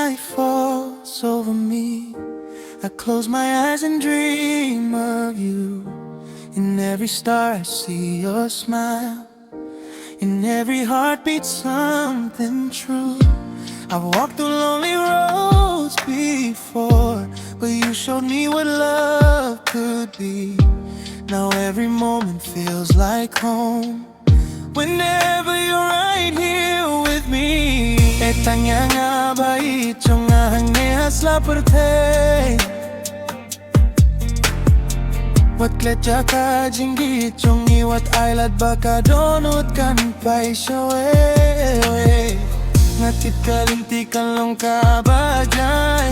night falls over me, I close my eyes and dream of you. In every star I see your smile, in every heartbeat something true. I've walked through lonely roads before, but you showed me what love could be. Now every moment feels like home, whenever you're right here with me. Etanya nga ba ito nga hangyas la perte? Wat kletja ka jinggit yung iwat aylad baka donut kan pay siya ngatit kalinti kan long ka ba jay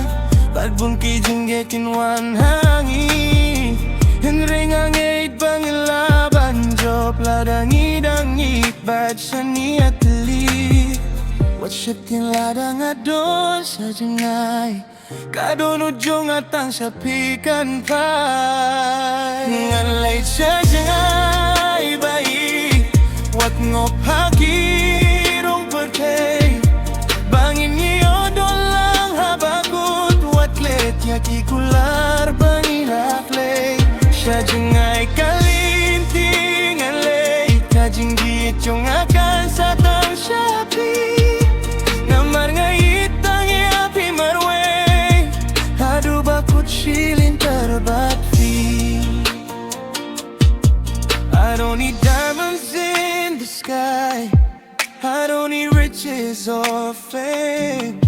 badbun ki jinggit kinwan hangi Henry nga ngait bangilaban job ladangit bad siya niatli What shifting lada nga doon sa jangay kadunod yung atang sapikan pa ngan late siya jangay bayi wat ngop hakirong pertay bangin niyo doon lang habagut wat let yaki kular bangilaklay siya jangay kalinting alay kajinggit yung akan sa tang sapi namar ngait ang iapi marwe adu bakut shilin terbat fi I don't need diamonds in the sky, I don't need riches or fame,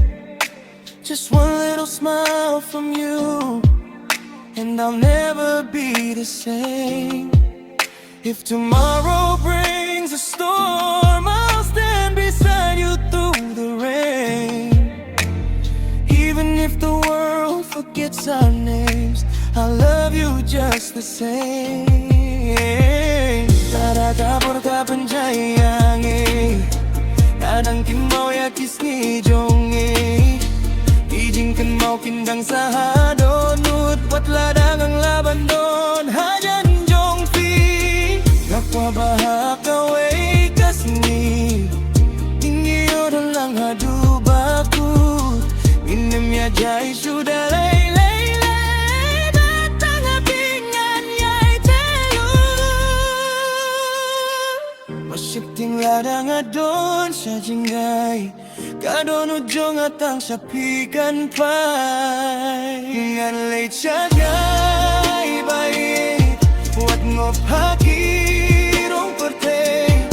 just one little smile from you and I'll never be the same. If tomorrow brings a storm, I'll stand beside you through the rain. Even if the world forgets our names, I love you just the same. Tarata porta penjayangi, kadang kimau ya kisni jongi, ijingkan mau kindang sahado nut buat ladang ang laban don hajan jong fi, gakwa bahaka way kasni, tinggi orang lang hadu bakut, inem ya jai sudah lay. Shifting lada nga doon sa jinggay kadunod yung atang sapikan pay ngan late siya gay bait wat ngop hakirong pertay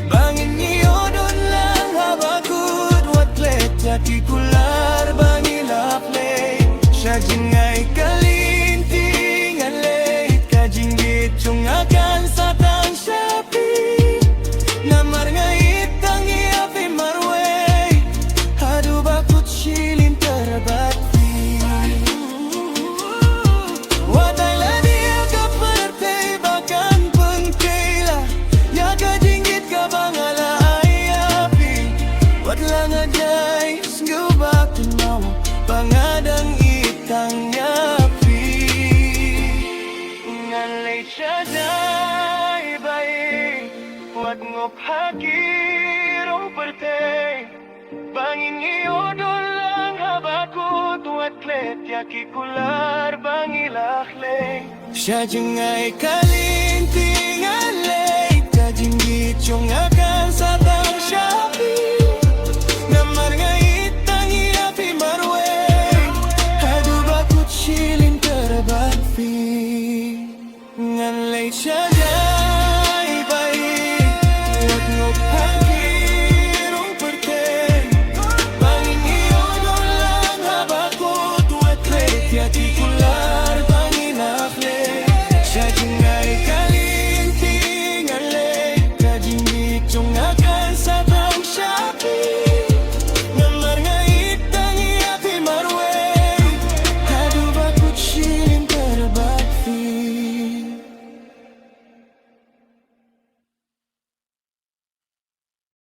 bangin niyo doon lang habagut wat let yaki kular bangilaklay siya jinggay kalinting alay kajinggit yung akan sa tang sapi namar ngait ang iapi marwe adu bakut shilin terbat fi waday ladia ka pertay bakan pengkaila ya ka jinggit ka bangala ayapi wat lang ajay sgubak tinaw pangadang itang yapi ngan late siya jay bayi wat ngop hakirong pertay bangin iyo doon lang habakut wat let yaki kular bangilakle siya jangay kalinting alay kajinggit yung akan sa